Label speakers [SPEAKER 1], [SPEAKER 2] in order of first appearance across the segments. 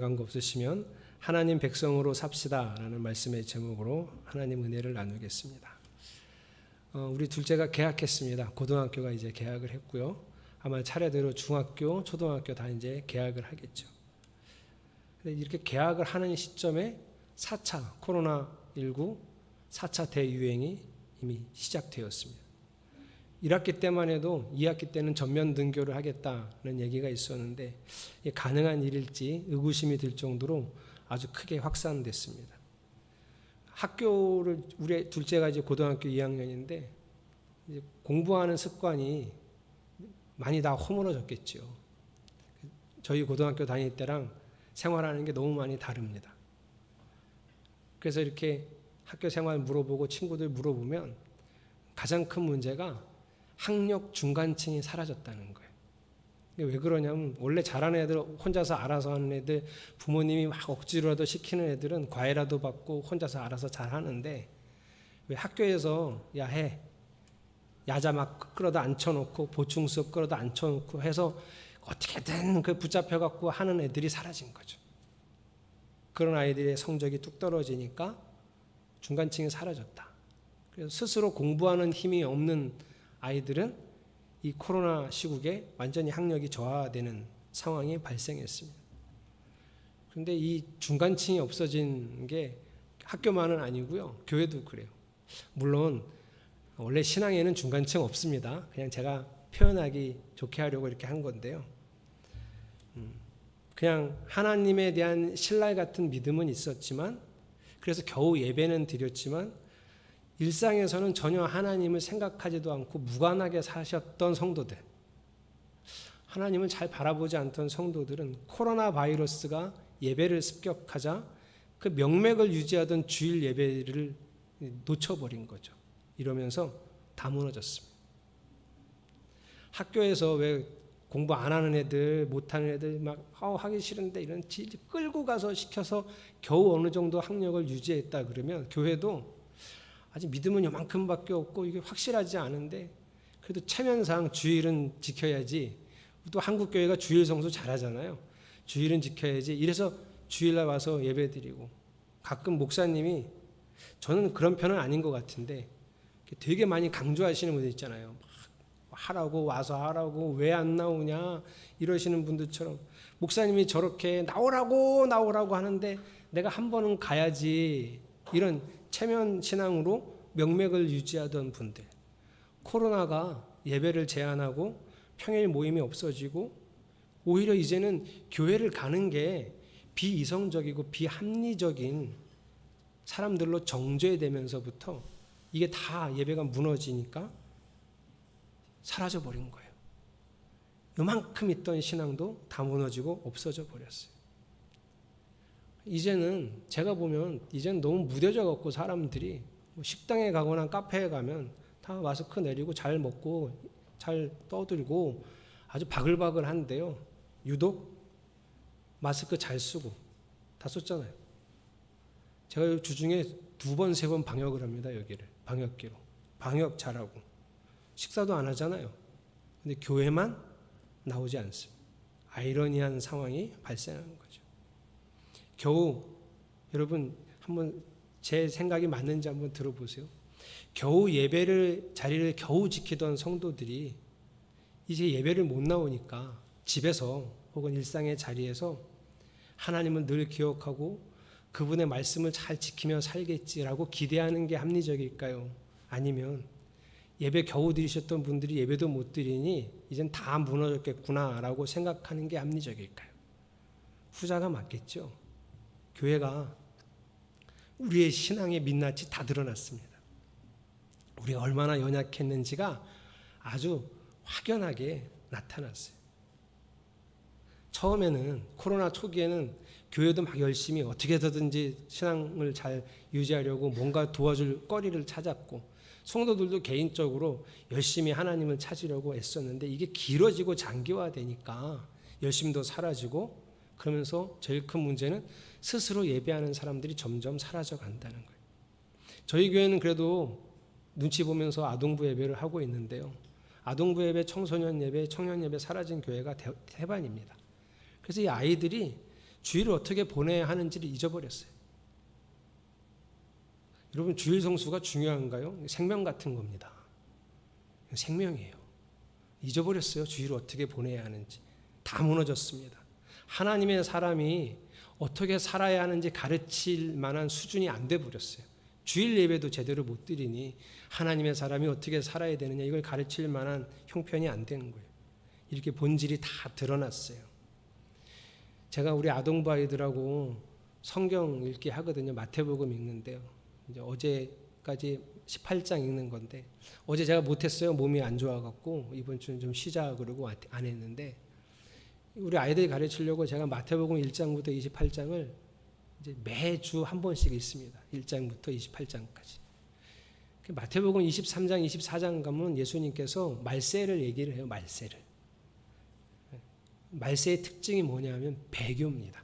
[SPEAKER 1] 간거 없으시면 하나님 백성으로 삽시다라는 말씀의 제목으로 하나님 은혜를 나누겠습니다. 우리 둘째가 개학했습니다. 고등학교가 이제 개학을 했고요. 아마 차례대로 중학교, 초등학교 다 이제 개학을 하겠죠. 근데 이렇게 개학을 하는 시점에 4차 코로나19 4차 대유행이 이미 시작되었습니다. 1학기 때만 해도 2학기 때는 전면 등교를 하겠다는 얘기가 있었는데 이게 가능한 일일지 의구심이 들 정도로 아주 크게 확산됐습니다. 학교를 우리 둘째가 이제 고등학교 2학년인데 이제 공부하는 습관이 많이 다 허물어졌겠죠. 저희 고등학교 다닐 때랑 생활하는 게 너무 많이 다릅니다. 그래서 이렇게 학교 생활 물어보고 친구들 물어보면 가장 큰 문제가 학력 중간층이 사라졌다는 거예요. 왜 그러냐면 원래 잘하는 애들, 혼자서 알아서 하는 애들, 부모님이 막 억지로라도 시키는 애들은 과외라도 받고 혼자서 알아서 잘하는데 왜 학교에서 야 해, 야자 막 끌어다 앉혀놓고 보충 수업 끌어다 앉혀놓고 해서 어떻게든 그 붙잡혀 갖고 하는 애들이 사라진 거죠. 그런 아이들의 성적이 뚝 떨어지니까 중간층이 사라졌다. 그래서 스스로 공부하는 힘이 없는 아이들은 이 코로나 시국에 완전히 학력이 저하되는 상황이 발생했습니다. 그런데 이 중간층이 없어진 게 학교만은 아니고요. 교회도 그래요. 물론 원래 신앙에는 중간층 없습니다. 그냥 제가 표현하기 좋게 하려고 이렇게 한 건데요. 그냥 하나님에 대한 신뢰 같은 믿음은 있었지만 그래서 겨우 예배는 드렸지만 일상에서는 전혀 하나님을 생각하지도 않고 무관하게 사셨던 성도들, 하나님을 잘 바라보지 않던 성도들은 코로나 바이러스가 예배를 습격하자 그 명맥을 유지하던 주일 예배를 놓쳐버린 거죠. 이러면서 다 무너졌습니다. 학교에서 왜 공부 안 하는 애들, 못하는 애들 막 하기 싫은데 이런 끌고 가서 시켜서 겨우 어느 정도 학력을 유지했다 그러면 교회도 아직 믿음은 요만큼밖에 없고 이게 확실하지 않은데 그래도 체면상 주일은 지켜야지. 또 한국교회가 주일 성수 잘하잖아요. 주일은 지켜야지. 이래서 주일날 와서 예배드리고 가끔 목사님이 저는 그런 편은 아닌 것 같은데 되게 많이 강조하시는 분들 있잖아요. 하라고 와서 하라고 왜 안 나오냐 이러시는 분들처럼 목사님이 저렇게 나오라고 하는데 내가 한 번은 가야지 이런 체면 신앙으로 명맥을 유지하던 분들, 코로나가 예배를 제한하고 평일 모임이 없어지고 오히려 이제는 교회를 가는 게 비이성적이고 비합리적인 사람들로 정죄되면서부터 이게 다 예배가 무너지니까 사라져버린 거예요. 요만큼 있던 신앙도 다 무너지고 없어져 버렸어요. 이제는 제가 보면 이제는 너무 무뎌져 갖고 사람들이 식당에 가거나 카페에 가면 다 마스크 내리고 잘 먹고 잘 떠들고 아주 바글바글한데요. 유독 마스크 잘 쓰고 다 썼잖아요. 제가 주중에 2번, 3번 방역을 합니다. 여기를 방역기로 방역 잘하고 식사도 안 하잖아요. 근데 교회만 나오지 않습니다. 아이러니한 상황이 발생하는 거죠. 겨우 여러분 한번 제 생각이 맞는지 한번 들어보세요. 겨우 자리를 겨우 지키던 성도들이 이제 예배를 못 나오니까 집에서 혹은 일상의 자리에서 하나님은 늘 기억하고 그분의 말씀을 잘 지키며 살겠지라고 기대하는 게 합리적일까요? 아니면 예배 겨우 드리셨던 분들이 예배도 못 드리니 이젠 다 무너졌겠구나라고 생각하는 게 합리적일까요? 후자가 맞겠죠. 교회가 우리의 신앙의 민낯이 다 드러났습니다. 우리가 얼마나 연약했는지가 아주 확연하게 나타났어요. 처음에는 코로나 초기에는 교회도 막 열심히 어떻게 해서든지 신앙을 잘 유지하려고 뭔가 도와줄 거리를 찾았고 성도들도 개인적으로 열심히 하나님을 찾으려고 애썼는데 이게 길어지고 장기화되니까 열심도 사라지고 그러면서 제일 큰 문제는 스스로 예배하는 사람들이 점점 사라져 간다는 거예요. 저희 교회는 그래도 눈치 보면서 아동부 예배를 하고 있는데요. 아동부 예배, 청소년 예배, 청년 예배 사라진 교회가 대반입니다. 그래서 이 아이들이 주일을 어떻게 보내야 하는지를 잊어버렸어요. 여러분, 주일 성수가 중요한가요? 생명 같은 겁니다. 생명이에요. 잊어버렸어요. 주일을 어떻게 보내야 하는지. 다 무너졌습니다. 하나님의 사람이 어떻게 살아야 하는지 가르칠 만한 수준이 안 돼 버렸어요. 주일 예배도 제대로 못 드리니 하나님의 사람이 어떻게 살아야 되느냐, 이걸 가르칠 만한 형편이 안 되는 거예요. 이렇게 본질이 다 드러났어요. 제가 우리 아동부 아이들하고 성경 읽기 하거든요. 마태복음 읽는데요. 이제 어제까지 18장 읽는 건데, 어제 제가 못했어요. 몸이 안 좋아갖고 이번 주는 좀 쉬자 그러고 안 했는데, 우리 아이들이 가르치려고 제가 마태복음 1장부터 28장을 이제 매주 한 번씩 읽습니다. 1장부터 28장까지. 마태복음 23장, 24장 가면 예수님께서 말세를 얘기를 해요. 말세를. 말세의 특징이 뭐냐면 배교입니다.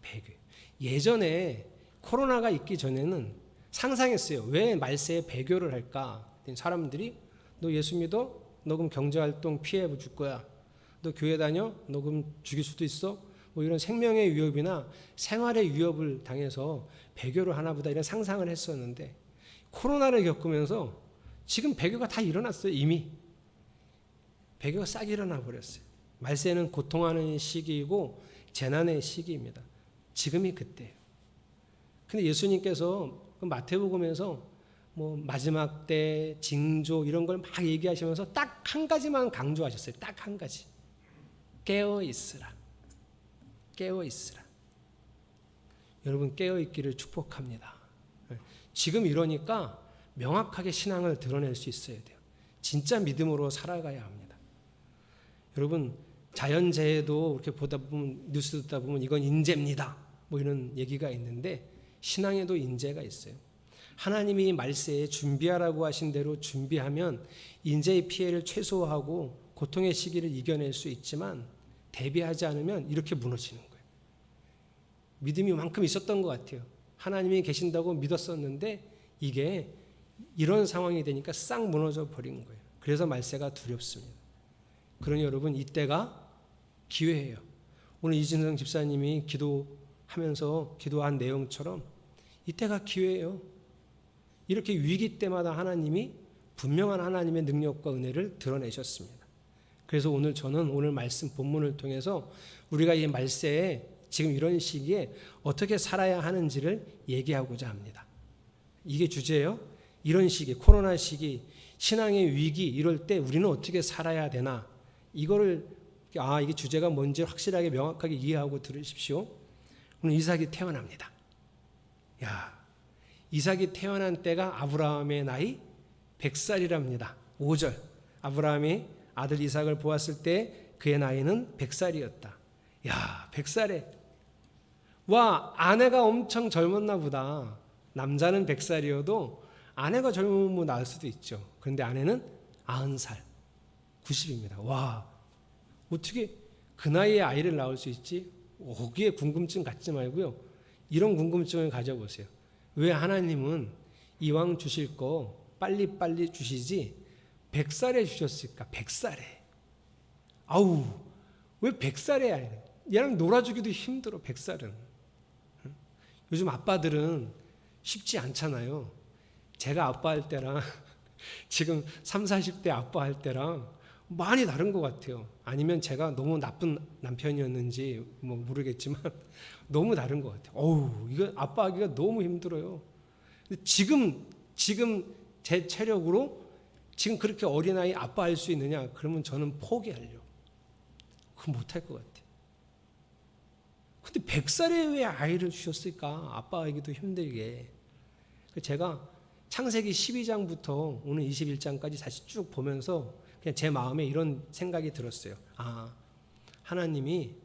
[SPEAKER 1] 배교. 예전에 코로나가 있기 전에는 상상했어요. 왜 말세에 배교를 할까? 사람들이 너 예수 믿어? 너 그럼 경제활동 피해 줄 거야. 너 교회 다녀? 너 그럼 죽일 수도 있어? 뭐 이런 생명의 위협이나 생활의 위협을 당해서 배교를 하나 보다, 이런 상상을 했었는데, 코로나를 겪으면서 지금 배교가 다 일어났어요. 이미 배교가 싹 일어나 버렸어요. 말세는 고통하는 시기이고 재난의 시기입니다. 지금이 그때예요. 근데 예수님께서 마태복음에서 뭐 마지막 때 징조 이런 걸 막 얘기하시면서 딱 한 가지만 강조하셨어요. 딱 한 가지. 깨어 있으라. 깨어 있으라. 여러분, 깨어 있기를 축복합니다. 지금 이러니까 명확하게 신앙을 드러낼 수 있어야 돼요. 진짜 믿음으로 살아가야 합니다. 여러분, 자연재해도 이렇게 보다 보면, 뉴스 듣다 보면 이건 인재입니다, 뭐 이런 얘기가 있는데, 신앙에도 인재가 있어요. 하나님이 말세에 준비하라고 하신 대로 준비하면 인재의 피해를 최소화하고 고통의 시기를 이겨낼 수 있지만, 대비하지 않으면 이렇게 무너지는 거예요. 믿음이 만큼 있었던 것 같아요. 하나님이 계신다고 믿었었는데 이게 이런 상황이 되니까 싹 무너져 버린 거예요. 그래서 말세가 두렵습니다. 그러니 여러분, 이때가 기회예요. 오늘 이진성 집사님이 기도하면서 기도한 내용처럼 이때가 기회예요. 이렇게 위기 때마다 하나님이 분명한 하나님의 능력과 은혜를 드러내셨습니다. 그래서 오늘 저는 오늘 말씀 본문을 통해서 우리가 이 말세에 지금 이런 시기에 어떻게 살아야 하는지를 얘기하고자 합니다. 이게 주제예요. 이런 시기, 코로나 시기, 신앙의 위기, 이럴 때 우리는 어떻게 살아야 되나, 이거를 이게 주제가 뭔지 확실하게 명확하게 이해하고 들으십시오. 오늘 이삭이 태어납니다. 이삭이 태어난 때가 아브라함의 나이 100살이랍니다. 5절. 아브라함이 아들 이삭을 보았을 때 그의 나이는 100살이었다. 100살에. 와, 아내가 엄청 젊었나 보다. 남자는 100살이어도 아내가 젊으면 나을 수도 있죠. 그런데 아내는 90살, 90입니다. 와, 어떻게 그 나이에 아이를 낳을 수 있지? 거기에 궁금증 갖지 말고요, 이런 궁금증을 가져보세요. 왜 하나님은 이왕 주실 거 빨리빨리 주시지 100살에 주셨을까? 100살에. 왜 100살에 얘랑 놀아주기도 힘들어. 100살은. 요즘 아빠들은 쉽지 않잖아요. 제가 아빠할 때랑 지금 30, 40대 아빠할 때랑 많이 다른 것 같아요. 아니면 제가 너무 나쁜 남편이었는지 뭐 모르겠지만 너무 다른 것 같아요. 이거 아빠하기가 너무 힘들어요. 근데 지금 제 체력으로 지금 그렇게 어린아이 아빠할 수 있느냐? 그러면 저는 포기하려고. 그건 못할 것 같아요. 근데 100살에 왜 아이를 주셨을까? 아빠하기도 힘들게. 제가 창세기 12장부터 오늘 21장까지 다시 쭉 보면서 그냥 제 마음에 이런 생각이 들었어요. 하나님이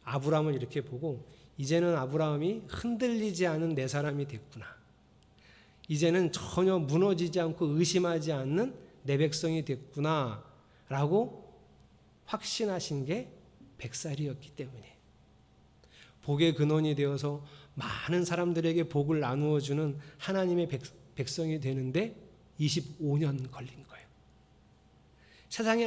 [SPEAKER 1] 아브라함을 이렇게 보고, 이제는 아브라함이 흔들리지 않은 내 사람이 됐구나. 이제는 전혀 무너지지 않고 의심하지 않는 내 백성이 됐구나 라고 확신하신 게 100살이었기 때문에, 복의 근원이 되어서 많은 사람들에게 복을 나누어 주는 하나님의 백성이 되는데 25년 걸린 거예요. 세상에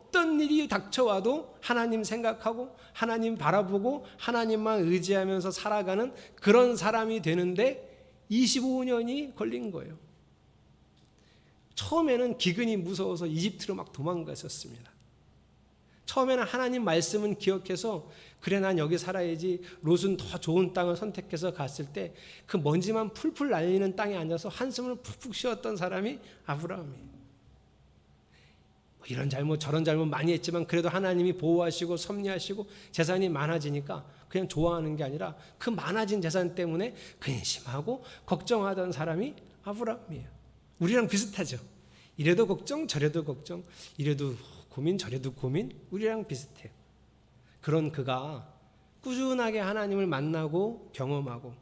[SPEAKER 1] 어떤 일이 닥쳐와도 하나님 생각하고 하나님 바라보고 하나님만 의지하면서 살아가는 그런 사람이 되는데 25년이 걸린 거예요. 처음에는 기근이 무서워서 이집트로 막 도망가셨습니다. 처음에는 하나님 말씀은 기억해서 그래 난 여기 살아야지, 롯은 더 좋은 땅을 선택해서 갔을 때 그 먼지만 풀풀 날리는 땅에 앉아서 한숨을 푹푹 쉬었던 사람이 아브라함이에요. 이런 잘못 저런 잘못 많이 했지만 그래도 하나님이 보호하시고 섭리하시고 재산이 많아지니까 그냥 좋아하는 게 아니라 그 많아진 재산 때문에 근심하고 걱정하던 사람이 아브라함이에요. 우리랑 비슷하죠. 이래도 걱정 저래도 걱정, 이래도 고민 저래도 고민, 우리랑 비슷해요. 그런 그가 꾸준하게 하나님을 만나고 경험하고,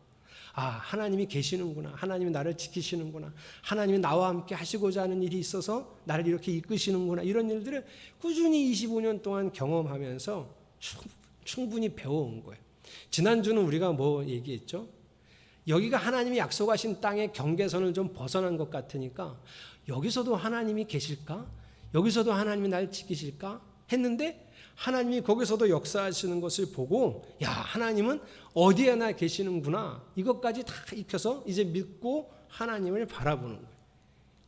[SPEAKER 1] 아, 하나님이 계시는구나, 하나님이 나를 지키시는구나, 하나님이 나와 함께 하시고자 하는 일이 있어서 나를 이렇게 이끄시는구나, 이런 일들을 꾸준히 25년 동안 경험하면서 충분히 배워온 거예요. 지난주는 우리가 뭐 얘기했죠? 여기가 하나님이 약속하신 땅의 경계선을 좀 벗어난 것 같으니까 여기서도 하나님이 계실까? 여기서도 하나님이 날 지키실까? 했는데 하나님이 거기서도 역사하시는 것을 보고, 야, 하나님은 어디에나 계시는구나, 이것까지 다 익혀서 이제 믿고 하나님을 바라보는 거예요.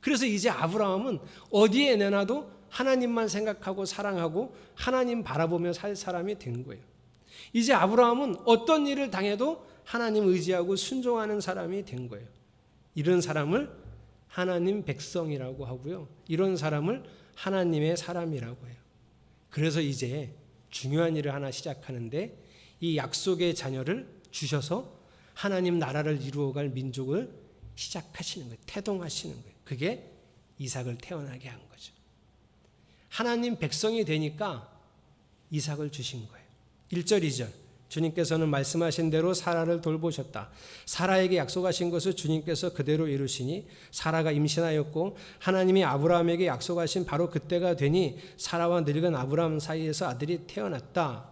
[SPEAKER 1] 그래서 이제 아브라함은 어디에 내놔도 하나님만 생각하고 사랑하고 하나님 바라보며 살 사람이 된 거예요. 이제 아브라함은 어떤 일을 당해도 하나님 의지하고 순종하는 사람이 된 거예요. 이런 사람을 하나님 백성이라고 하고요, 이런 사람을 하나님의 사람이라고 해요. 그래서 이제 중요한 일을 하나 시작하는데, 이 약속의 자녀를 주셔서 하나님 나라를 이루어갈 민족을 시작하시는 거예요. 태동하시는 거예요. 그게 이삭을 태어나게 한 거죠. 하나님 백성이 되니까 이삭을 주신 거예요. 1절 2절 주님께서는 말씀하신 대로 사라를 돌보셨다. 사라에게 약속하신 것을 주님께서 그대로 이루시니 사라가 임신하였고 하나님이 아브라함에게 약속하신 바로 그때가 되니 사라와 늙은 아브라함 사이에서 아들이 태어났다.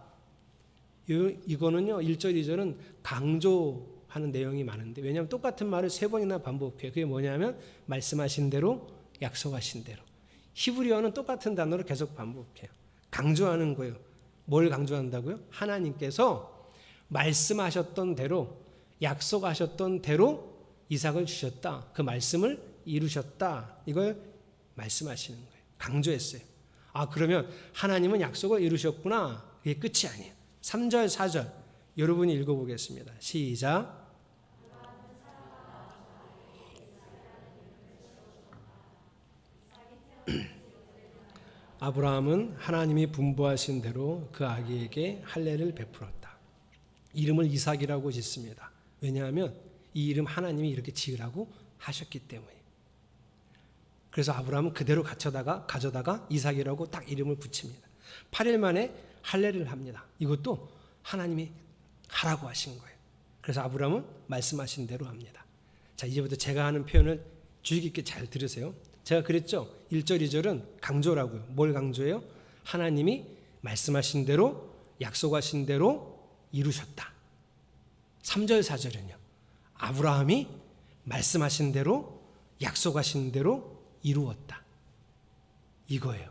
[SPEAKER 1] 이거는요, 1절 2절은 강조하는 내용이 많은데, 왜냐하면 똑같은 말을 3번이나 반복해요. 그게 뭐냐면 말씀하신 대로, 약속하신 대로. 히브리어는 똑같은 단어를 계속 반복해요. 강조하는 거예요. 뭘 강조한다고요? 하나님께서 말씀하셨던 대로, 약속하셨던 대로 이삭을 주셨다. 그 말씀을 이루셨다. 이걸 말씀하시는 거예요. 강조했어요. 아, 그러면 하나님은 약속을 이루셨구나. 그게 끝이 아니에요. 3절, 4절 여러분이 읽어보겠습니다. 시작. 아브라함은 하나님이 분부하신 대로 그 아기에게 할례를 베풀었다. 이름을 이삭이라고 짓습니다. 왜냐하면 이 이름 하나님이 이렇게 지으라고 하셨기 때문에. 그래서 아브라함은 그대로 가져다가 이삭이라고 딱 이름을 붙입니다. 8일 만에 할례를 합니다. 이것도 하나님이 하라고 하신 거예요. 그래서 아브라함은 말씀하신 대로 합니다. 자, 이제부터 제가 하는 표현을 주의 깊게 잘 들으세요. 제가 그랬죠? 1절 2절은 강조라고요. 뭘 강조해요? 하나님이 말씀하신 대로, 약속하신 대로 이루셨다. 3절 4절은요, 아브라함이 말씀하신 대로, 약속하신 대로 이루었다. 이거예요.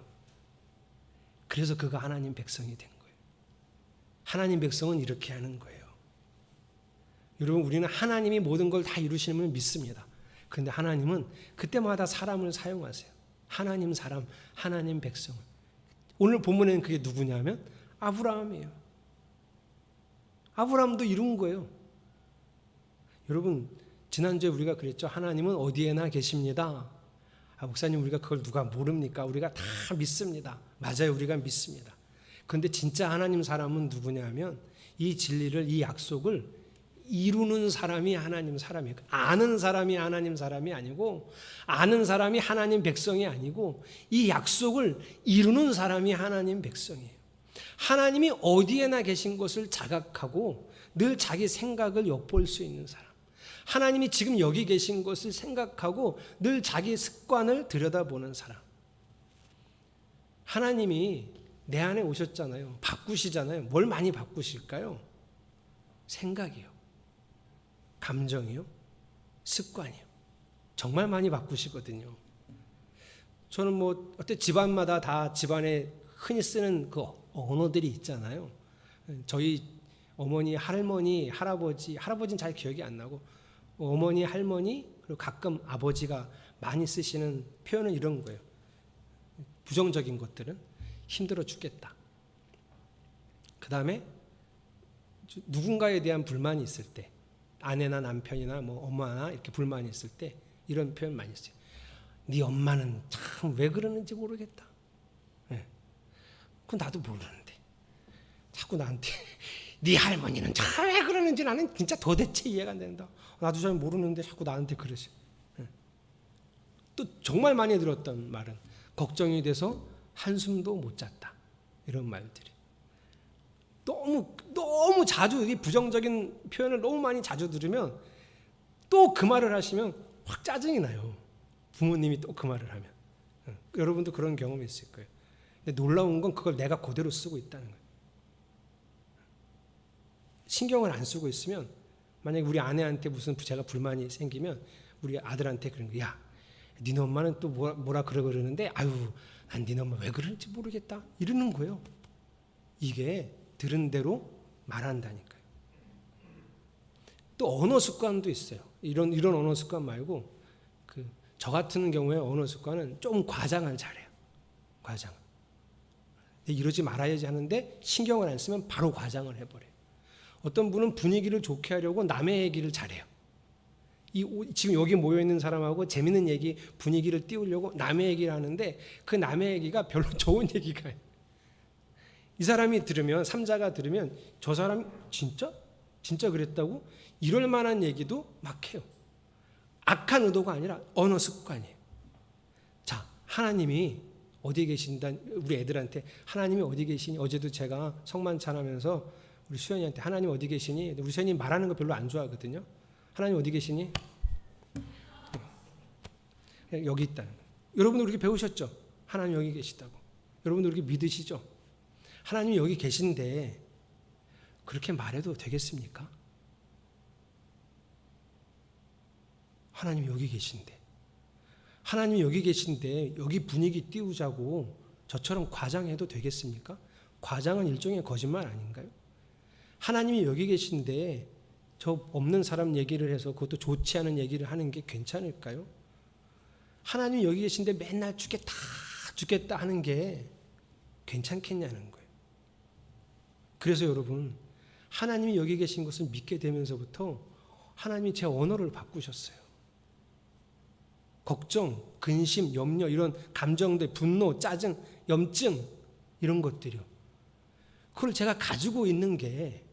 [SPEAKER 1] 그래서 그가 하나님 백성이 된 거예요. 하나님 백성은 이렇게 하는 거예요. 여러분, 우리는 하나님이 모든 걸 다 이루시는 걸 믿습니다. 그런데 하나님은 그때마다 사람을 사용하세요. 하나님 사람, 하나님 백성을. 오늘 본문에는 그게 누구냐면 아브라함이에요. 아브라함도 이룬 거예요. 여러분, 지난주에 우리가 그랬죠. 하나님은 어디에나 계십니다. 아, 목사님, 우리가 그걸 누가 모릅니까? 우리가 다 믿습니다. 맞아요, 우리가 믿습니다. 그런데 진짜 하나님 사람은 누구냐면 이 진리를, 이 약속을 이루는 사람이 하나님 사람이에요. 아는 사람이 하나님 사람이 아니고, 아는 사람이 하나님 백성이 아니고, 이 약속을 이루는 사람이 하나님 백성이에요. 하나님이 어디에나 계신 것을 자각하고 늘 자기 생각을 엿볼 수 있는 사람, 하나님이 지금 여기 계신 것을 생각하고 늘 자기 습관을 들여다보는 사람. 하나님이 내 안에 오셨잖아요. 바꾸시잖아요. 뭘 많이 바꾸실까요? 생각이요, 감정이요, 습관이요. 정말 많이 바꾸시거든요. 저는 뭐 어때 집안마다 다 집안에 흔히 쓰는 그 언어들이 있잖아요. 저희 어머니, 할머니, 할아버지는 잘 기억이 안 나고 어머니, 할머니 그리고 가끔 아버지가 많이 쓰시는 표현은 이런 거예요. 부정적인 것들은 힘들어 죽겠다. 그 다음에 누군가에 대한 불만이 있을 때, 아내나 남편이나 뭐 엄마나 이렇게 불만이 있을 때 이런 표현 많이 써요. 네 엄마는 참 왜 그러는지 모르겠다. 그건 나도 모르는데 자꾸 나한테 네 할머니는 참 왜 그러는지 나는 진짜 도대체 이해가 안 된다. 나도 잘 모르는데 자꾸 나한테 그러시. 또 정말 많이 들었던 말은 걱정이 돼서 한숨도 못 잤다. 이런 말들이 너무 자주 이 부정적인 표현을 너무 많이 자주 들으면 또 그 말을 하시면 확 짜증이 나요. 부모님이 또 그 말을 하면. 여러분도 그런 경험이 있을 거예요. 근데 놀라운 건 그걸 내가 그대로 쓰고 있다는 거예요. 신경을 안 쓰고 있으면 만약에 우리 아내한테 무슨 제가 불만이 생기면 우리 아들한테 그런 거야. 야, 니네 엄마는 또 뭐라 그러는데 아유, 난 니네 엄마 왜 그러는지 모르겠다. 이러는 거예요. 이게 들은 대로 말한다니까요. 또 언어 습관도 있어요. 이런 언어 습관 말고 저 같은 경우에 언어 습관은 좀 과장을 잘해요. 과장. 이러지 말아야지 하는데 신경을 안 쓰면 바로 과장을 해버려요. 어떤 분은 분위기를 좋게 하려고 남의 얘기를 잘해요. 지금 여기 모여있는 사람하고 재밌는 얘기, 분위기를 띄우려고 남의 얘기를 하는데 그 남의 얘기가 별로 좋은 얘기가 아니에요. 이 사람이 들으면, 3자가 들으면 저 사람 진짜 그랬다고? 이럴 만한 얘기도 막 해요. 악한 의도가 아니라 언어 습관이에요. 자, 하나님이 어디 계신다? 우리 애들한테 하나님이 어디 계시니? 어제도 제가 성만찬하면서 우리 수연이한테 하나님 어디 계시니? 우리 수연이 말하는 거 별로 안 좋아하거든요. 하나님 어디 계시니? 여기 있다는 거예요. 여러분도 그렇게 배우셨죠? 하나님 여기 계시다고. 여러분도 그렇게 믿으시죠? 하나님이 여기 계신데 그렇게 말해도 되겠습니까? 하나님이 여기 계신데, 하나님이 여기 계신데 여기 분위기 띄우자고 저처럼 과장해도 되겠습니까? 과장은 일종의 거짓말 아닌가요? 하나님이 여기 계신데 저 없는 사람 얘기를 해서 그것도 좋지 않은 얘기를 하는 게 괜찮을까요? 하나님이 여기 계신데 맨날 죽겠다 하는 게 괜찮겠냐는 거예요. 그래서 여러분, 하나님이 여기 계신 것을 믿게 되면서부터 하나님이 제 언어를 바꾸셨어요. 걱정, 근심, 염려 이런 감정들, 분노, 짜증, 염증 이런 것들이요. 그걸 제가 가지고 있는 게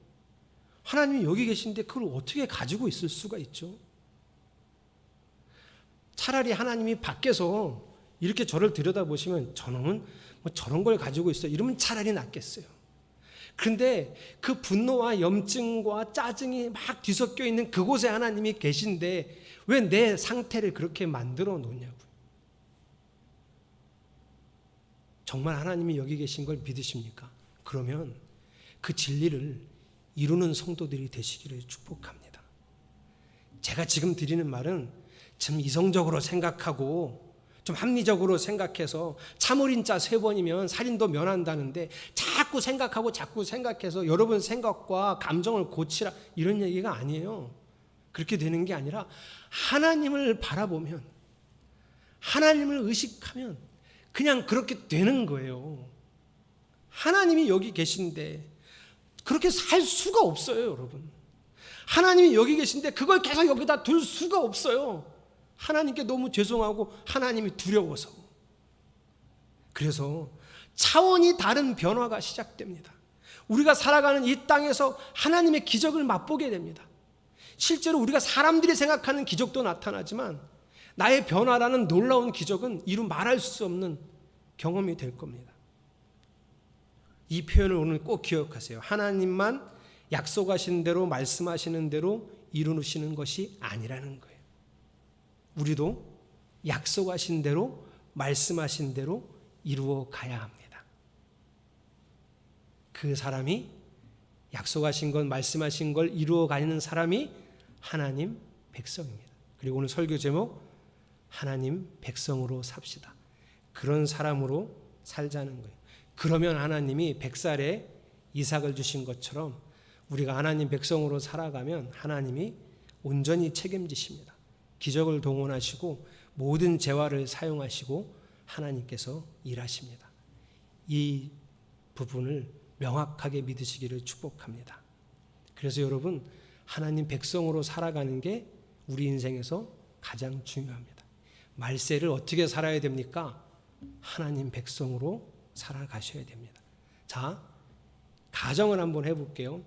[SPEAKER 1] 하나님이 여기 계신데 그걸 어떻게 가지고 있을 수가 있죠? 차라리 하나님이 밖에서 이렇게 저를 들여다보시면 저놈은 뭐 저런 걸 가지고 있어 이러면 차라리 낫겠어요. 그런데 그 분노와 염증과 짜증이 막 뒤섞여 있는 그곳에 하나님이 계신데 왜 내 상태를 그렇게 만들어 놓냐고요. 정말 하나님이 여기 계신 걸 믿으십니까? 그러면 그 진리를 이루는 성도들이 되시기를 축복합니다. 제가 지금 드리는 말은 참 이성적으로 생각하고 좀 합리적으로 생각해서 참을인자 3번이면 살인도 면한다는데 자꾸 생각해서 여러분 생각과 감정을 고치라 이런 얘기가 아니에요. 그렇게 되는 게 아니라 하나님을 바라보면, 하나님을 의식하면 그냥 그렇게 되는 거예요. 하나님이 여기 계신데 그렇게 살 수가 없어요, 여러분. 하나님이 여기 계신데 그걸 계속 여기다 둘 수가 없어요. 하나님께 너무 죄송하고 하나님이 두려워서. 그래서 차원이 다른 변화가 시작됩니다. 우리가 살아가는 이 땅에서 하나님의 기적을 맛보게 됩니다. 실제로 우리가 사람들이 생각하는 기적도 나타나지만 나의 변화라는 놀라운 기적은 이루 말할 수 없는 경험이 될 겁니다. 이 표현을 오늘 꼭 기억하세요. 하나님만 약속하신 대로 말씀하시는 대로 이루시는 것이 아니라는 거예요. 우리도 약속하신 대로 말씀하신 대로 이루어 가야 합니다. 그 사람이 약속하신 것, 말씀하신 걸 이루어 가는 사람이 하나님 백성입니다. 그리고 오늘 설교 제목 하나님 백성으로 삽시다. 그런 사람으로 살자는 거예요. 그러면 하나님이 100살에 이삭을 주신 것처럼 우리가 하나님 백성으로 살아가면 하나님이 온전히 책임지십니다. 기적을 동원하시고 모든 재화를 사용하시고 하나님께서 일하십니다. 이 부분을 명확하게 믿으시기를 축복합니다. 그래서 여러분, 하나님 백성으로 살아가는 게 우리 인생에서 가장 중요합니다. 말세를 어떻게 살아야 됩니까? 하나님 백성으로 살아가셔야 됩니다. 자, 가정을 한번 해볼게요.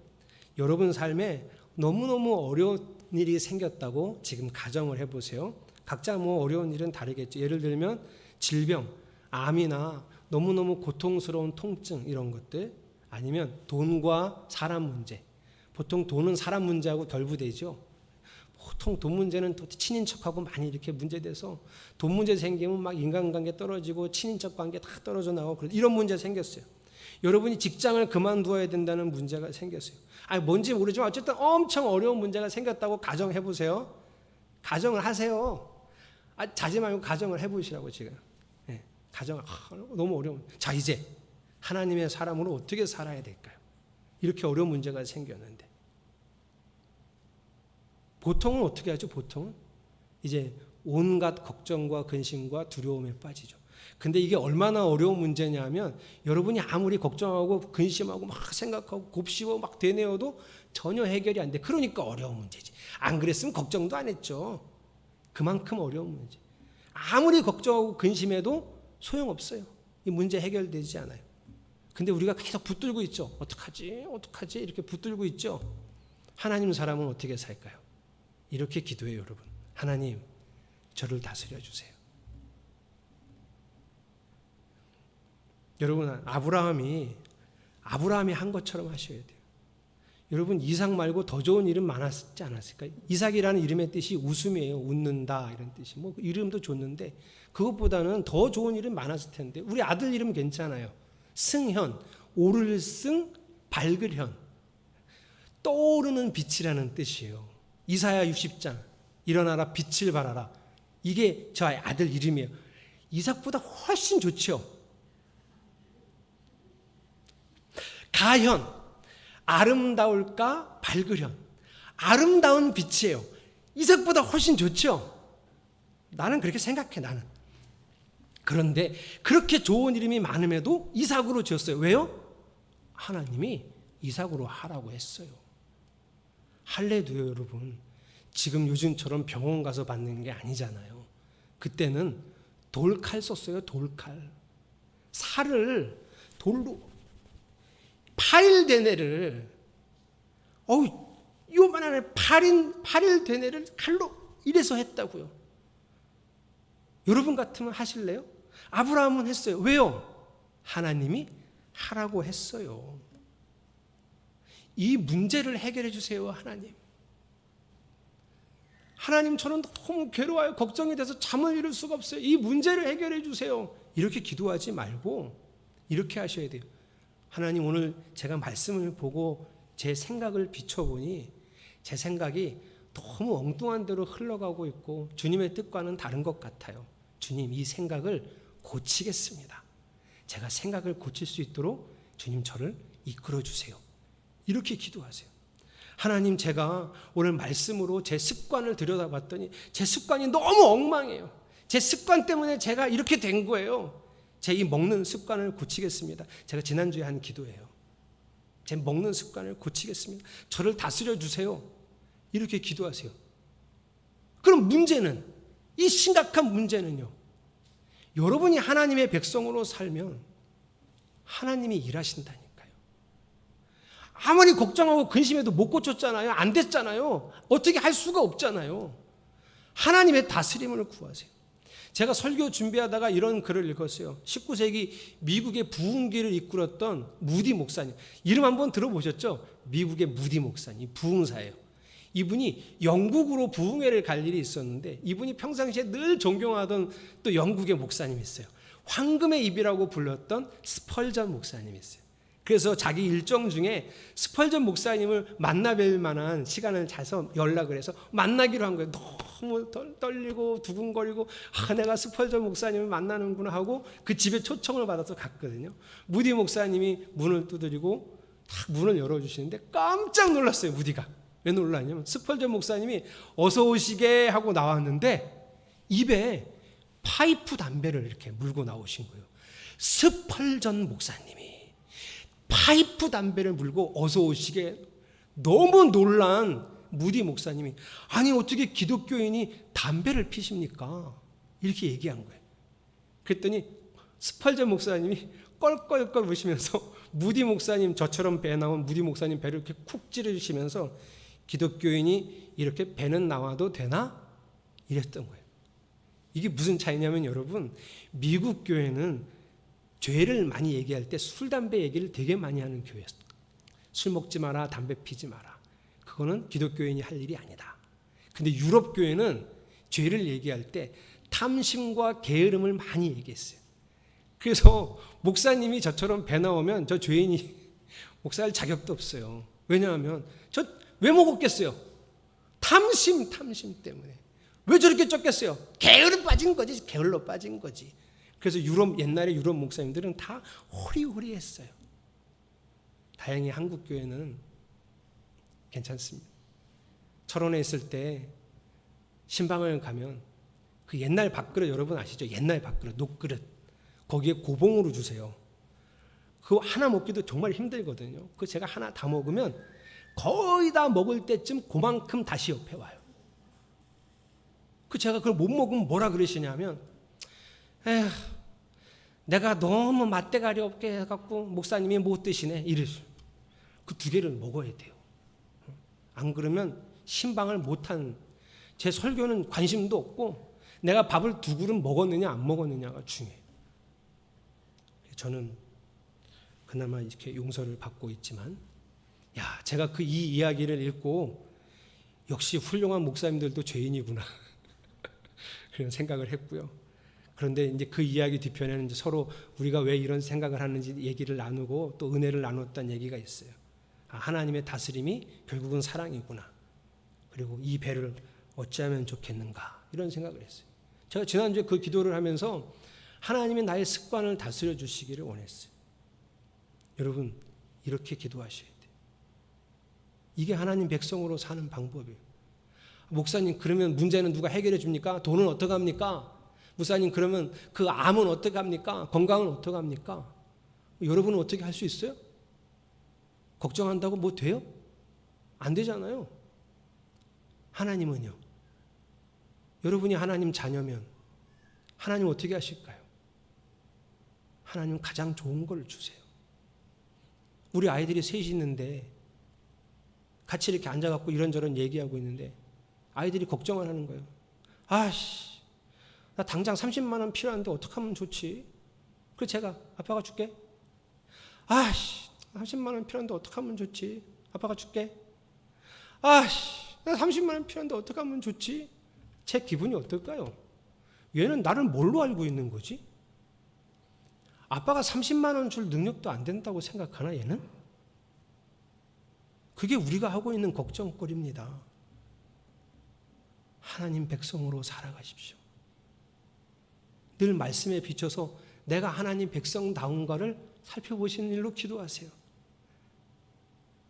[SPEAKER 1] 여러분 삶에 너무너무 어려운 일이 생겼다고 지금 가정을 해보세요. 각자 뭐 어려운 일은 다르겠죠. 예를 들면 질병, 암이나 너무너무 고통스러운 통증 이런 것들, 아니면 돈과 사람 문제. 보통 돈은 사람 문제하고 결부되죠. 보통 돈 문제는 또 친인척하고 많이 이렇게 문제돼서 돈 문제 생기면 막 인간관계 떨어지고 친인척 관계 다 떨어져 나오고 이런 문제 생겼어요. 여러분이 직장을 그만두어야 된다는 문제가 생겼어요. 아니 뭔지 모르지만 어쨌든 엄청 어려운 문제가 생겼다고 가정해 보세요. 가정을 하세요. 자지 말고 가정을 해보시라고 지금. 네, 가정을 너무 어려운. 자, 이제 하나님의 사람으로 어떻게 살아야 될까요? 이렇게 어려운 문제가 생겼는데 보통은 어떻게 하죠? 보통은 이제 온갖 걱정과 근심과 두려움에 빠지죠. 근데 이게 얼마나 어려운 문제냐면 여러분이 아무리 걱정하고 근심하고 막 생각하고 곱씹어 막 되뇌어도 전혀 해결이 안 돼. 그러니까 어려운 문제지. 안 그랬으면 걱정도 안 했죠. 그만큼 어려운 문제. 아무리 걱정하고 근심해도 소용없어요. 이 문제 해결되지 않아요. 근데 우리가 계속 붙들고 있죠. 어떡하지? 이렇게 붙들고 있죠. 하나님 사람은 어떻게 살까요? 이렇게 기도해요, 여러분. 하나님, 저를 다스려 주세요. 여러분, 아브라함이 한 것처럼 하셔야 돼요. 여러분, 이삭 말고 더 좋은 이름 많았지 않았을까요? 이삭이라는 이름의 뜻이 웃음이에요. 웃는다 이런 뜻이. 뭐 이름도 좋는데 그것보다는 더 좋은 이름 많았을 텐데 우리 아들 이름 괜찮아요. 승현, 오를 승, 밝을 현. 떠오르는 빛이라는 뜻이에요. 이사야 60장 일어나라 빛을 발하라. 이게 저 아들 이름이에요. 이삭보다 훨씬 좋죠. 가현, 아름다울까 밝으련. 아름다운 빛이에요. 이삭보다 훨씬 좋죠. 나는 그렇게 생각해. 나는. 그런데 그렇게 좋은 이름이 많음에도 이삭으로 지었어요. 왜요? 하나님이 이삭으로 하라고 했어요. 할례도요, 여러분. 지금 요즘처럼 병원 가서 받는 게 아니잖아요. 그때는 돌칼 썼어요. 돌칼. 살을 돌로 8일 되네를 요만한 8일 되네를 칼로 이래서 했다고요. 여러분 같으면 하실래요? 아브라함은 했어요. 왜요? 하나님이 하라고 했어요. 이 문제를 해결해 주세요, 하나님. 하나님, 저는 너무 괴로워요. 걱정이 돼서 잠을 이룰 수가 없어요. 이 문제를 해결해 주세요. 이렇게 기도하지 말고 이렇게 하셔야 돼요. 하나님, 오늘 제가 말씀을 보고 제 생각을 비춰보니 제 생각이 너무 엉뚱한 대로 흘러가고 있고 주님의 뜻과는 다른 것 같아요. 주님, 이 생각을 고치겠습니다. 제가 생각을 고칠 수 있도록 주님 저를 이끌어 주세요. 이렇게 기도하세요. 하나님, 제가 오늘 말씀으로 제 습관을 들여다봤더니 제 습관이 너무 엉망이에요. 제 습관 때문에 제가 이렇게 된 거예요. 제 이 먹는 습관을 고치겠습니다. 제가 지난주에 한 기도예요. 제 먹는 습관을 고치겠습니다. 저를 다스려 주세요. 이렇게 기도하세요. 그럼 문제는, 이 심각한 문제는요, 여러분이 하나님의 백성으로 살면 하나님이 일하신다니까요. 아무리 걱정하고 근심해도 못 고쳤잖아요. 안 됐잖아요. 어떻게 할 수가 없잖아요. 하나님의 다스림을 구하세요. 제가 설교 준비하다가 이런 글을 읽었어요. 19세기 미국의 부흥기를 이끌었던 무디 목사님. 이름 한번 들어보셨죠? 미국의 무디 목사님, 부흥사예요. 이분이 영국으로 부흥회를 갈 일이 있었는데 이분이 평상시에 늘 존경하던 또 영국의 목사님이 있어요. 황금의 입이라고 불렀던 스펄전 목사님이 있어요. 그래서 자기 일정 중에 스펄전 목사님을 만나뵐 만한 시간을 짜서 연락을 해서 만나기로 한 거예요. 너무 떨리고 두근거리고 내가 스펄전 목사님을 만나는구나 하고 그 집에 초청을 받아서 갔거든요. 무디 목사님이 문을 두드리고 딱 문을 열어주시는데 깜짝 놀랐어요. 무디가. 왜 놀랐냐면 스펄전 목사님이 어서 오시게 하고 나왔는데 입에 파이프 담배를 이렇게 물고 나오신 거예요. 스펄전 목사님이 파이프 담배를 물고 어서 오시게. 너무 놀란 무디 목사님이 아니 어떻게 기독교인이 담배를 피십니까? 이렇게 얘기한 거예요. 그랬더니 스펄전 목사님이 껄껄껄 웃으면서 무디 목사님, 저처럼 배 나온 무디 목사님 배를 이렇게 쿡 찌르시면서 기독교인이 이렇게 배는 나와도 되나? 이랬던 거예요. 이게 무슨 차이냐면 여러분, 미국 교회는 죄를 많이 얘기할 때 술, 담배 얘기를 되게 많이 하는 교회였어요. 술 먹지 마라, 담배 피지 마라. 그거는 기독교인이 할 일이 아니다. 근데 유럽 교회는 죄를 얘기할 때 탐심과 게으름을 많이 얘기했어요. 그래서 목사님이 저처럼 배 나오면 저 죄인이 목사할 자격도 없어요. 왜냐하면 저 왜 먹었겠어요? 탐심 때문에. 왜 저렇게 쪘겠어요? 게으름 빠진 거지. 게을러 빠진 거지. 그래서 옛날에 유럽 목사님들은 다 호리호리했어요. 다행히 한국 교회는 괜찮습니다. 철원에 있을 때 신방을 가면 그 옛날 밥그릇 여러분 아시죠? 옛날 밥그릇, 녹그릇. 거기에 고봉으로 주세요. 그거 하나 먹기도 정말 힘들거든요. 그거 제가 하나 다 먹으면 거의 다 먹을 때쯤 그만큼 다시 옆에 와요. 제가 그걸 못 먹으면 뭐라 그러시냐면 에휴, 내가 너무 맛대가리 없게 해갖고 목사님이 못 드시네 이러죠. 그 두 개를 먹어야 돼요. 안 그러면 신방을 못한, 제 설교는 관심도 없고 내가 밥을 두 그릇 먹었느냐 안 먹었느냐가 중요해요. 저는 그나마 이렇게 용서를 받고 있지만 제가 이 이야기를 읽고 역시 훌륭한 목사님들도 죄인이구나 그런 생각을 했고요. 그런데 이제 그 이야기 뒤편에는 이제 서로 우리가 왜 이런 생각을 하는지 얘기를 나누고 또 은혜를 나눴다는 얘기가 있어요. 하나님의 다스림이 결국은 사랑이구나. 그리고 이 배를 어찌하면 좋겠는가 이런 생각을 했어요. 제가 지난주에 그 기도를 하면서 하나님이 나의 습관을 다스려 주시기를 원했어요. 여러분 이렇게 기도하셔야 돼요. 이게 하나님 백성으로 사는 방법이에요. 목사님 그러면 문제는 누가 해결해 줍니까? 돈은 어떻게 합니까? 목사님 그러면 그 암은 어떻게 합니까? 건강은 어떻게 합니까? 여러분은 어떻게 할 수 있어요? 걱정한다고 뭐 돼요? 안 되잖아요. 하나님은요. 여러분이 하나님 자녀면 하나님 어떻게 하실까요? 하나님 가장 좋은 걸 주세요. 우리 아이들이 셋이 있는데 같이 이렇게 앉아갖고 이런저런 얘기하고 있는데 아이들이 걱정을 하는 거예요. 나 당장 30만 원 필요한데 어떻게 하면 좋지? 그래서 제가 아빠가 줄게. 30만 원 필요한데 어떻게 하면 좋지? 아빠가 줄게. 나 30만 원 필요한데 어떻게 하면 좋지? 제 기분이 어떨까요? 얘는 나를 뭘로 알고 있는 거지? 아빠가 30만 원 줄 능력도 안 된다고 생각하나 얘는? 그게 우리가 하고 있는 걱정거리입니다. 하나님 백성으로 살아가십시오. 늘 말씀에 비춰서 내가 하나님 백성다운가를 살펴보시는 일로 기도하세요.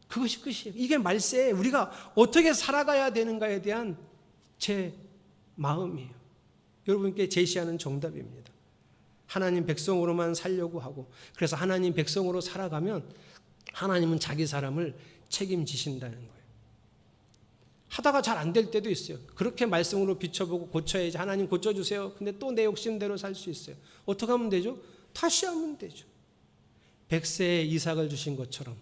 [SPEAKER 1] 그것이 끝이에요. 이게 말세에 우리가 어떻게 살아가야 되는가에 대한 제 마음이에요. 여러분께 제시하는 정답입니다. 하나님 백성으로만 살려고 하고, 그래서 하나님 백성으로 살아가면 하나님은 자기 사람을 책임지신다는 거예요. 하다가 잘 안 될 때도 있어요. 그렇게 말씀으로 비춰보고 고쳐야지. 하나님 고쳐주세요. 근데 또 내 욕심대로 살 수 있어요. 어떻게 하면 되죠? 다시 하면 되죠. 100세에 이삭을 주신 것처럼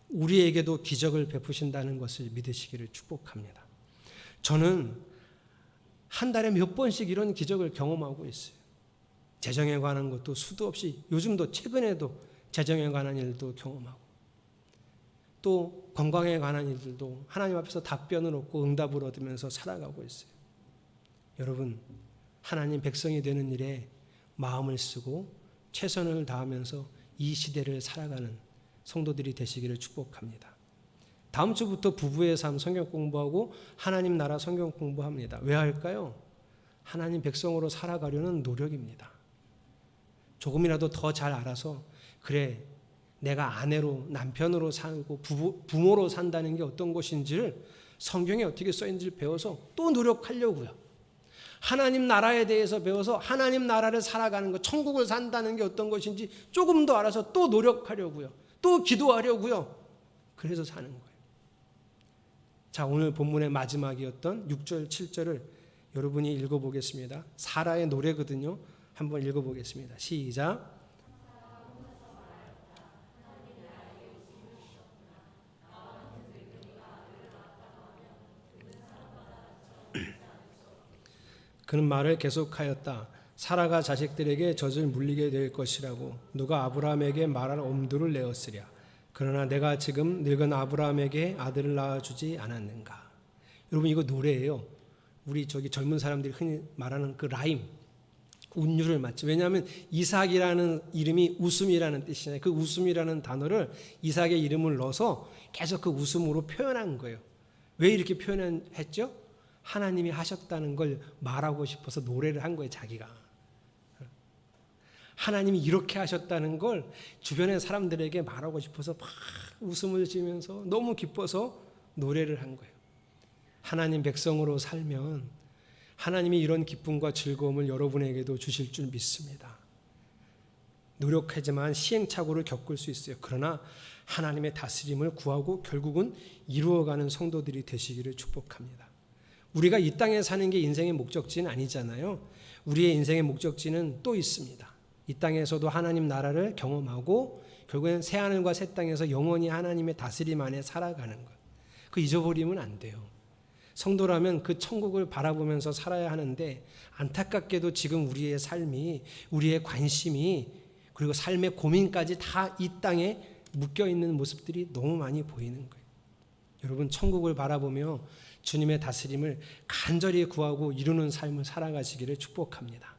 [SPEAKER 1] 우리에게도 기적을 베푸신다는 것을 믿으시기를 축복합니다. 저는 한 달에 몇 번씩 이런 기적을 경험하고 있어요. 재정에 관한 것도 수도 없이, 요즘도 최근에도 재정에 관한 일도 경험하고, 또 건강에 관한 일들도 하나님 앞에서 답변을 얻고 응답을 얻으면서 살아가고 있어요. 여러분, 하나님 백성이 되는 일에 마음을 쓰고 최선을 다하면서 이 시대를 살아가는 성도들이 되시기를 축복합니다. 다음 주부터 부부의 삶 성경 공부하고 하나님 나라 성경 공부합니다. 왜 할까요? 하나님 백성으로 살아가려는 노력입니다. 조금이라도 더 잘 알아서 그래 내가 아내로 남편으로 살고 부모로 산다는 게 어떤 것인지를 성경에 어떻게 써있는지를 배워서 또 노력하려고요. 하나님 나라에 대해서 배워서 하나님 나라를 살아가는 것, 천국을 산다는 게 어떤 것인지 조금 더 알아서 또 노력하려고요. 또 기도하려고요. 그래서 사는 거예요. 자, 오늘 본문의 마지막이었던 6절, 7절을 여러분이 읽어보겠습니다. 사라의 노래거든요. 한번 읽어보겠습니다. 시작. 그는 말을 계속하였다. 사라가 자식들에게 젖을 물리게 될 것이라고 누가 아브라함에게 말할 엄두를 내었으랴. 그러나 내가 지금 늙은 아브라함에게 아들을 낳아주지 않았는가. 여러분 이거 노래예요. 우리 저기 젊은 사람들이 흔히 말하는 그 라임, 운율을 맞죠. 왜냐하면 이삭이라는 이름이 웃음이라는 뜻이잖아요. 그 웃음이라는 단어를 이삭의 이름을 넣어서 계속 그 웃음으로 표현한 거예요. 왜 이렇게 표현했죠? 하나님이 하셨다는 걸 말하고 싶어서 노래를 한 거예요. 자기가 하나님이 이렇게 하셨다는 걸 주변의 사람들에게 말하고 싶어서 막 웃음을 지으면서 너무 기뻐서 노래를 한 거예요. 하나님 백성으로 살면 하나님이 이런 기쁨과 즐거움을 여러분에게도 주실 줄 믿습니다. 노력하지만 시행착오를 겪을 수 있어요. 그러나 하나님의 다스림을 구하고 결국은 이루어가는 성도들이 되시기를 축복합니다. 우리가 이 땅에 사는 게 인생의 목적지는 아니잖아요. 우리의 인생의 목적지는 또 있습니다. 이 땅에서도 하나님 나라를 경험하고 결국엔 새하늘과 새 땅에서 영원히 하나님의 다스림 안에 살아가는 것. 그거 잊어버리면 안 돼요. 성도라면 그 천국을 바라보면서 살아야 하는데 안타깝게도 지금 우리의 삶이, 우리의 관심이, 그리고 삶의 고민까지 다 이 땅에 묶여있는 모습들이 너무 많이 보이는 거예요. 여러분 천국을 바라보며 주님의 다스림을 간절히 구하고 이루는 삶을 살아가시기를 축복합니다.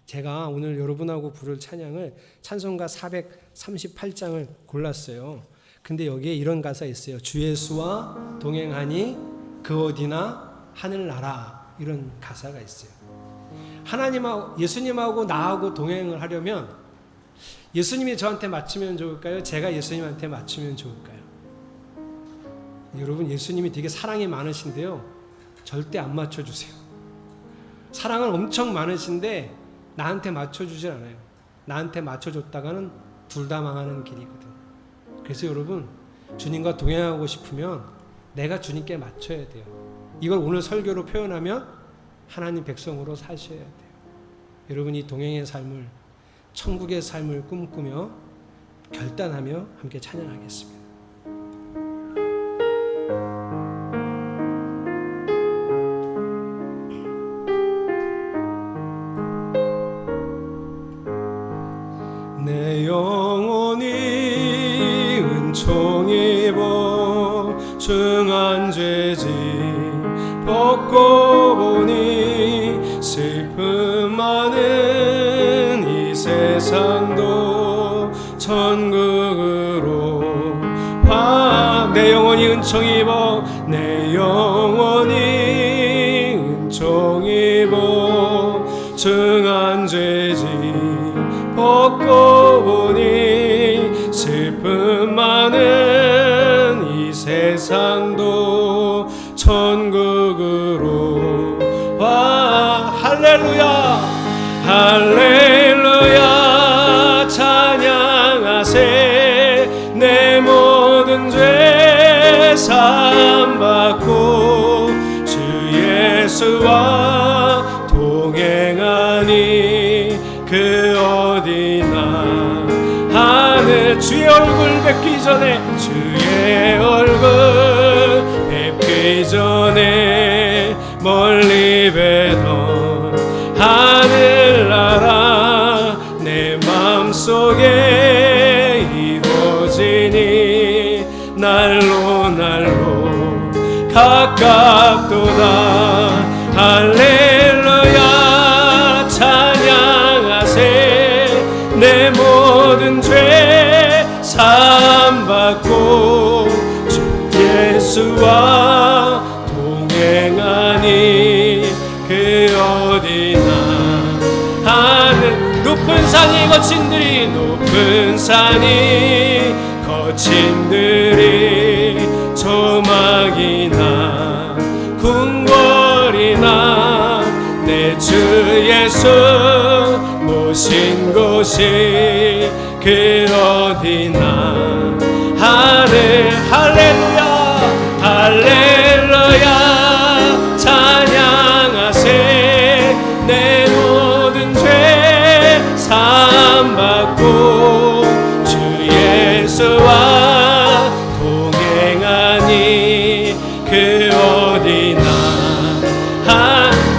[SPEAKER 1] 제가 오늘 여러분하고 부를 찬양을 찬송가 438장을 골랐어요. 근데 여기에 이런 가사 있어요. 주 예수와 동행하니 그 어디나 하늘나라, 이런 가사가 있어요. 하나님하고 예수님하고 나하고 동행을 하려면 예수님이 저한테 맞추면 좋을까요? 제가 예수님한테 맞추면 좋을까요? 여러분 예수님이 되게 사랑이 많으신데요. 절대 안 맞춰주세요. 사랑은 엄청 많으신데 나한테 맞춰주질 않아요. 나한테 맞춰줬다가는 둘 다 망하는 길이거든. 그래서 여러분 주님과 동행하고 싶으면 내가 주님께 맞춰야 돼요. 이걸 오늘 설교로 표현하면 하나님 백성으로 사셔야 돼요. 여러분 이 동행의 삶을, 천국의 삶을 꿈꾸며 결단하며 함께 찬양하겠습니다.
[SPEAKER 2] 내 영혼이 은총 입어 중한 죄짐 벗고 보니 슬픔 많은 이 세상도 천국으로 내 영혼이 은총 입어 내 영혼이 은총 입어 중한 죄짐 벗고 보니 슬픔 많은 이 세상도 천국으로 와. 할렐루야 할렐루야 찬양하세. 내 모든 죄 사함받고 주 예수와 동행하니 그 어디나 하늘. 주의 얼굴 뵙기 전에, 주의 얼굴 뵙기 전에 멀리 뵈던 하늘나라 내 맘속에 이루어지니 날로 날로 가깝도다. 할렐루야 찬양하세. 내 모든 죄 사함 산이 거친들이 높은 산이 거친들이 조막이나 궁궐이나 내 주 예수 모신 곳이 그 어디나 할렐루야 할렐루야 찬양하세 내 모든 죄 사함받고 주 예수와 동행하니 그 어디나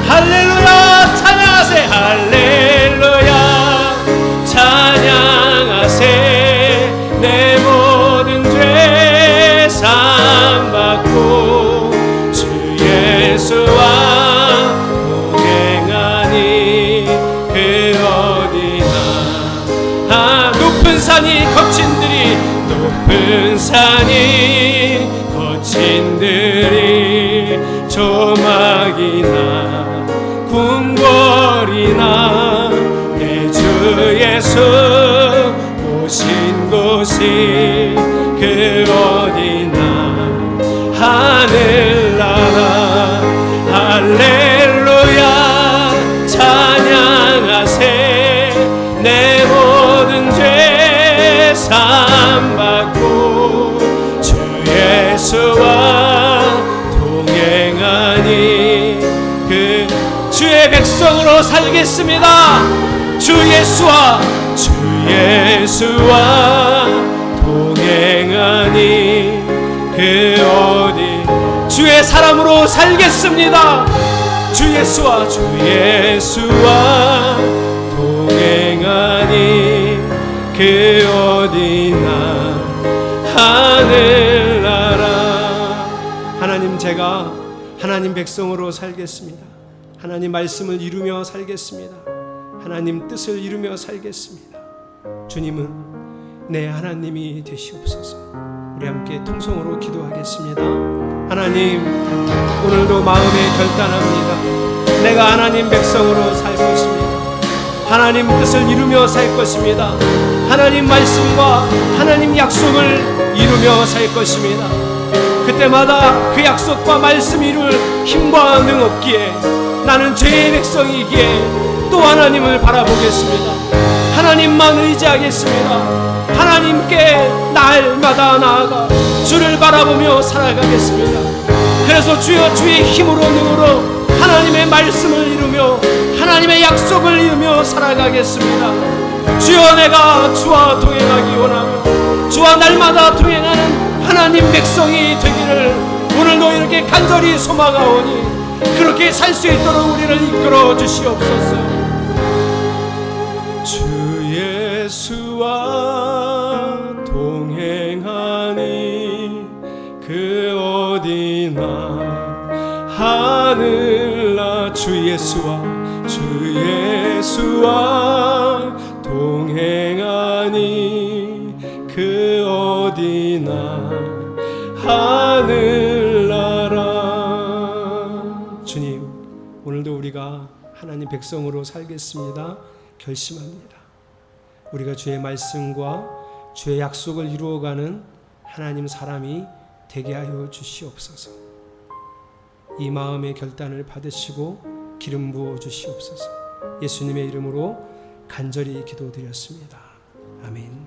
[SPEAKER 2] 할렐루야 찬양하세 할렐루야 찬양하세 내 모든 죄 사함받고 주 예수와 동행하니 그 어디나 높은 산이 거친들이 높은 산이 거친들이 조막이나 궁궐이나 내 주 예수 모신 곳이 그 어디나 하늘나라 할렐루야 찬양하세 내 모든 죄 사함받고 주 예수와 동행하니 그 주의 백성으로 살겠습니다. 주 예수와 동행하니 그 어디 주의 사람으로 살겠습니다. 주 예수와 동행하니 그 어디나 하늘나라. 하나님, 제가 하나님 백성으로 살겠습니다. 하나님 말씀을 이루며 살겠습니다. 하나님 뜻을 이루며 살겠습니다. 주님은 내 하나님이 되시옵소서. 우리 함께 통성으로 기도하겠습니다. 하나님, 오늘도 마음에 결단합니다. 내가 하나님 백성으로 살 것입니다. 하나님 뜻을 이루며 살 것입니다. 하나님 말씀과 하나님 약속을 이루며 살 것입니다. 그때마다 그 약속과 말씀 이룰 힘과 능 없기에 나는 죄의 백성이기에 또 하나님을 바라보겠습니다. 하나님만 의지하겠습니다. 하나님께 날마다 나아가 주를 바라보며 살아가겠습니다. 그래서 주여, 주의 힘으로 능으로 하나님의 말씀을 이루며 하나님의 약속을 이루며 살아가겠습니다. 주여, 내가 주와 동행하기 원하며 주와 날마다 동행하는 하나님 백성이 되기를 오늘도 이렇게 간절히 소망하오니 그렇게 살 수 있도록 우리를 이끌어 주시옵소서. 주 예수와 동행하니 그 어디나 하늘나 주 예수와 동행하니 그 어디나 하늘나라. 주님, 오늘도 우리가 하나님 백성으로 살겠습니다. 결심합니다. 우리가 주의 말씀과 주의 약속을 이루어가는 하나님 사람이 되게 하여 주시옵소서. 이 마음의 결단을 받으시고 기름 부어 주시옵소서. 예수님의 이름으로 간절히 기도드렸습니다. 아멘.